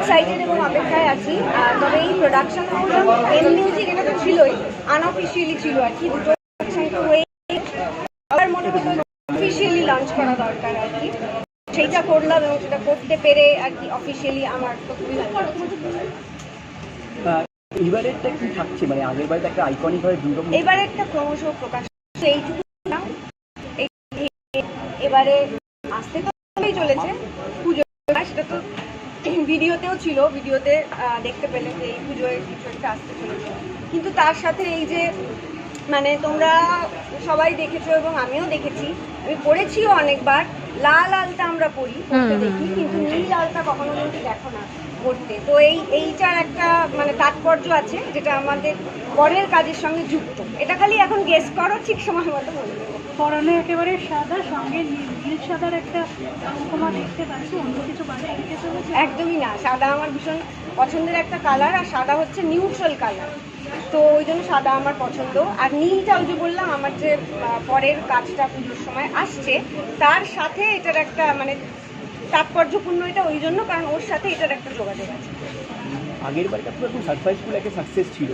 Excited এবং অপেক্ষায় আছি। তবে এই প্রোডাকশন হাউস এন মিউজিক এটা তো ছিলই, আনঅফিসিয়ালি ছিল আর কি, দুটো হয়ে আমার মনে হতো অফিসিয়ালি লঞ্চ করা দরকার আর কি। সেইটা করলাম এবং সেটা করতে পেরে আর কি অফিসিয়ালি আমার তো খুবই ভালো লাগছে। এবারেরটা কি থাকছে, মানে আগের বারে একটা আইকনিক ভাবে দুর্গা, এবারে একটা ক্রমশ প্রকাশ এইটুকু না, এবারে আসতে তো চলেছে পুজো, সেটা তো ভিডিওতেও ছিল, ভিডিওতে দেখতে পেলে যে এই পুজোয় কিছু একটা আসতে চলেছে। কিন্তু তার সাথে এই যে মানে তোমরা সবাই দেখেছো এবং আমিও দেখেছি, আমি পড়েছিও অনেকবার, লাল আলতা আমরা পড়ি দেখি, কিন্তু নীল আলতা কখনো কিন্তু দেখো না পড়তে। তো এইটার একটা মানে তাৎপর্য আছে যেটা আমাদের পরের কাজের সঙ্গে যুক্ত। এটা খালি এখন গেস করো, ঠিক সময় মতো বলে দেবো। পরনে একেবারে সাদা, সঙ্গে নীল সাদার একটা তোমার দেখতে পাচ্ছি, অন্য কিছু বাজায় রেখে চলেছে? একদমই না, সাদা আমার ভীষণ পছন্দের একটা কালার, আর সাদা হচ্ছে নিউট্রাল কালার, তো ওই জন্য সাদা আমার পছন্দ। আর নীলটা ওই যে বললাম আমার যে পরের কাজটা পুজোর সময় আসছে তার সাথে এটার একটা মানে তাৎপর্যপূর্ণ, এটা ওই জন্য কারণ ওর সাথে এটার একটা যোগাযোগ আছে। আগের বারটা পুরো সারপ্রাইজফুল একটা সাকসেস ছিল।